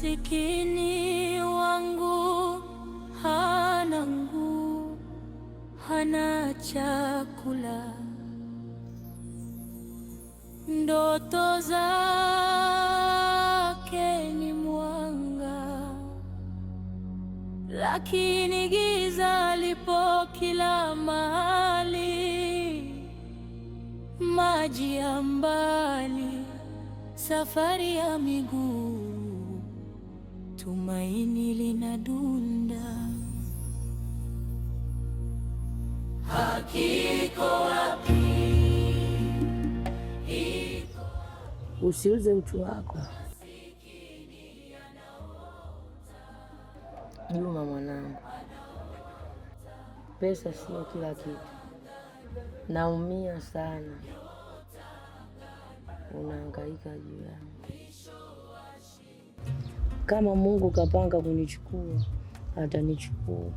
Masikini wangu hana nguo, hana chakula, ndoto zake ni mwanga, lakini giza lipo kila mahali. Maji ya mbali, safari ya miguu, tumaini linadunda. Haki iko wapi? Usiuze utu wako. Juma mwanangu, pesa sio kila kitu. Naumia sana, unahangaika juu yangu. Kama Mungu kapanga kunichukua, atanichukua,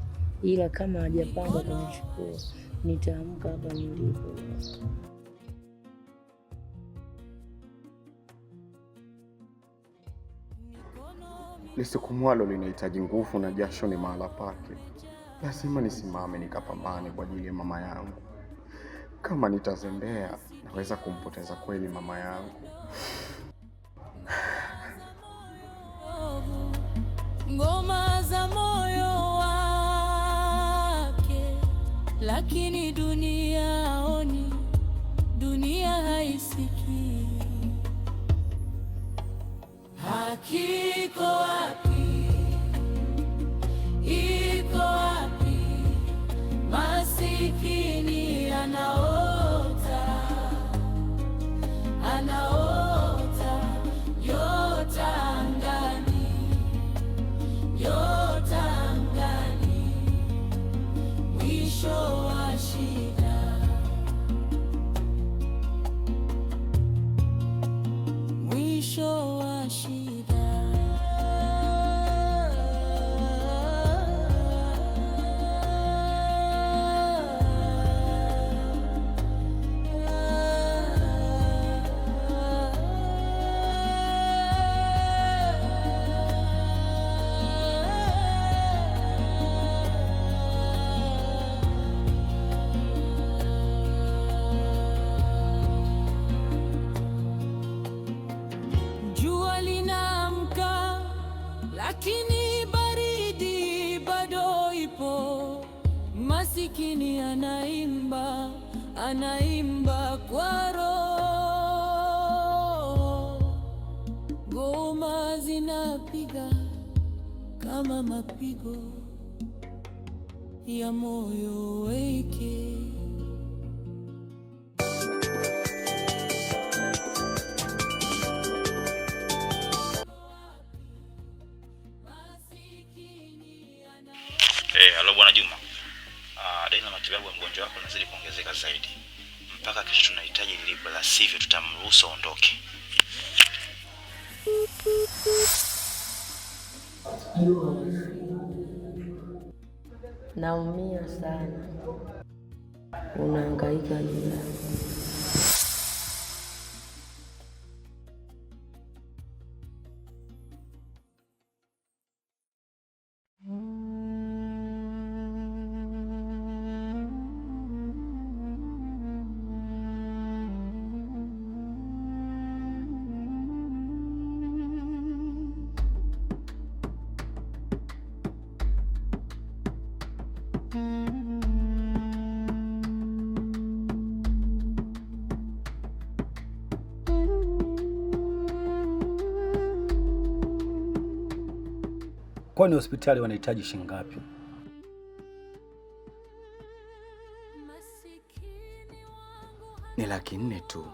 ila kama hajapanga kunichukua, nitaamka hapa nilipo. Lisukumwalo linahitaji nguvu na jasho ni mahala pake. Lazima nisimame nikapambane kwa ajili ya mama yangu. Kama nitazembea, naweza kumpoteza kweli mama yangu. Ngoma za moyo wake, lakini dunia haoni, dunia haisikii. Haki iko wapi? Iko wapi? Masikini anaota, anaota nyota angani, nyota angani, mwisho wa shida, mwisho wa shida. Jua linaamka, lakini baridi bado ipo. Masikini anaimba, anaimba kwa roho. Ngoma zinapiga kama mapigo ya moyo wake. Halo Bwana Juma. Dai na matibabu ya mgonjwa wako nazidi kuongezeka zaidi. Mpaka kesho tunahitaji lipo, la sivyo tutamruhusu aondoke. Naumia sana, unahangaika juu yangu. Kwani hospitali wanahitaji shilingi ngapi? Ni 400,000 tu.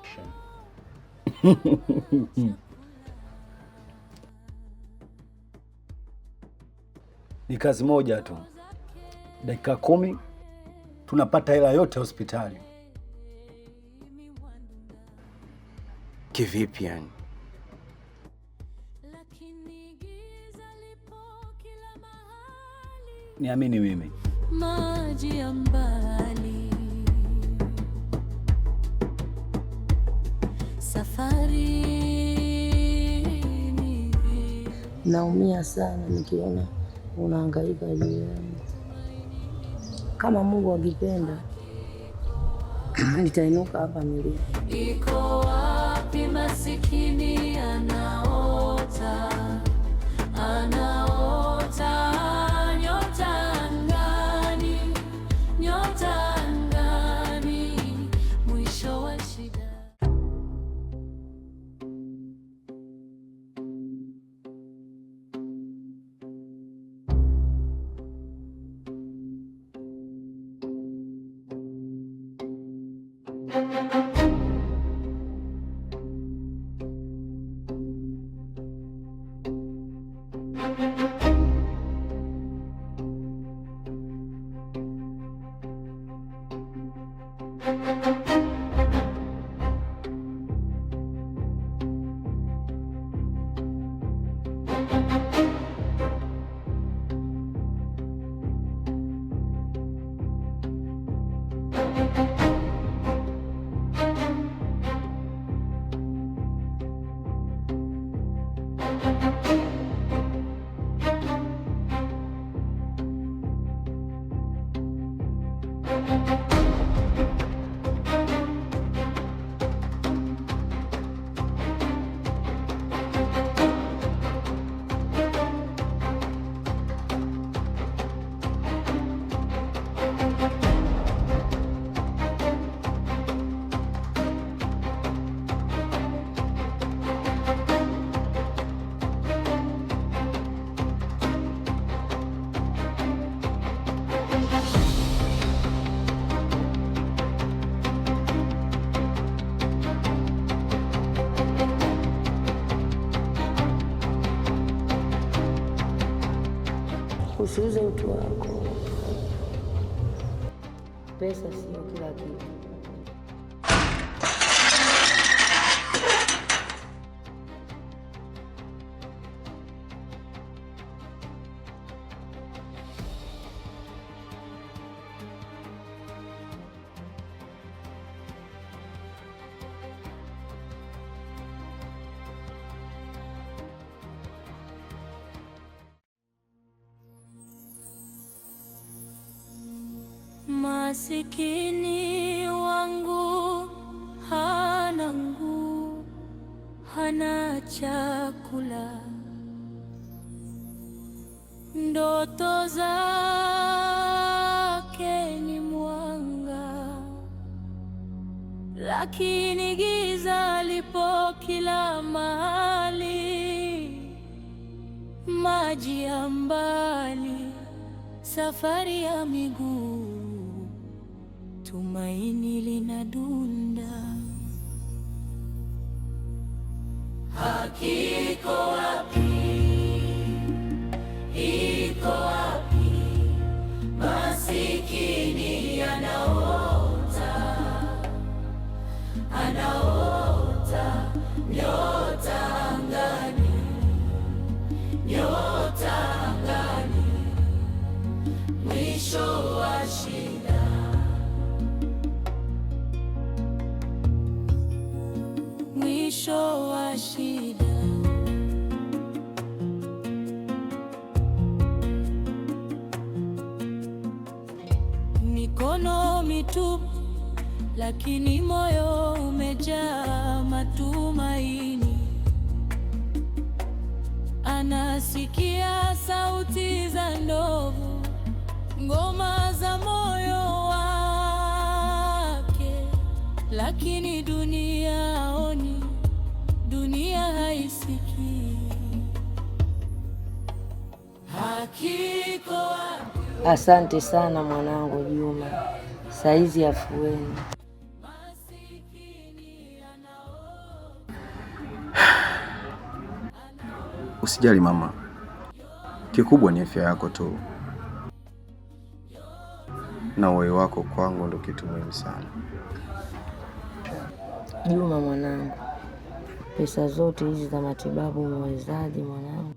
Ni kazi moja tu. Dakika 10 tunapata hela yote hospitali. Kivipi yani? Niamini mimi. Maji ya mbali, safari naumia sana nikiona unahangaika juu yangu. Kama Mungu akipenda nitainuka hapa milele. Iko wapi masikini anaota nyota angani, nyota angani, mwisho wa shida. Usiuze utu wako. Pesa sio kila kitu. Masikini wangu hana nguo, hana chakula, ndoto zake ni mwanga, lakini giza lipo kila mahali. Maji ya mbali, safari ya miguu, tumaini linadunda. Haki iko wapi? Iko wapi? Masikini anaota nyota angani, nyota angani, mwisho wa shida. Mwisho wa shida. Mikono mitupu, lakini moyo umejaa matumaini. Anasikia sauti za ndovu, ngoma za moyo wake, lakini dunia haoni, dunia haisikii. Haki iko wapi? Asante sana mwanangu Juma, saizi afueni. Usijali mama, kikubwa ni afya yako tu, na uhai wako kwangu ndo kitu muhimu sana. Juma mwanangu, pesa zote hizi za matibabu umewezaje mwanangu?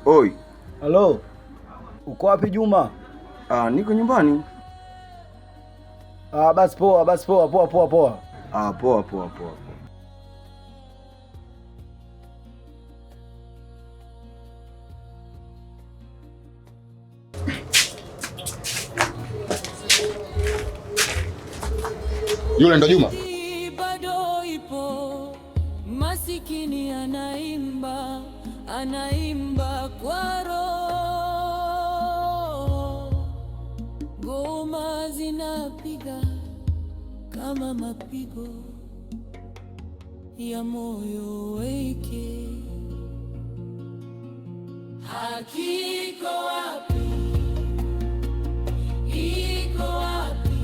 Oi. Halo, uko wapi Juma? Niko nyumbani. Basi poa. Poa. Yule ndo Juma. Bado ipo masikini, anaimba kwa roho, ngoma zinapiga kama mapigo ya moyo wake. Hakiko wapi, iko wapi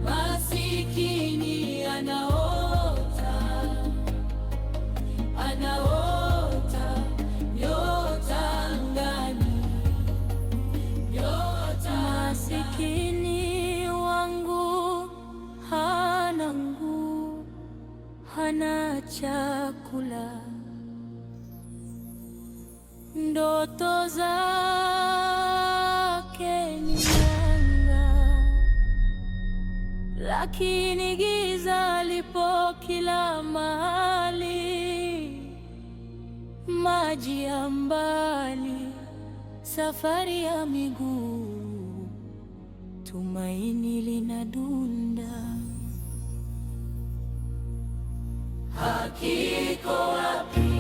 masikini, anaota nyota angani, nyota. Masikini wangu hana nguo, hana chakula, ndoto zake ni nanga, lakini giza lipo kila mahali. Maji ya mbali, safari ya miguu, tumaini linadunda. Hakiko wapi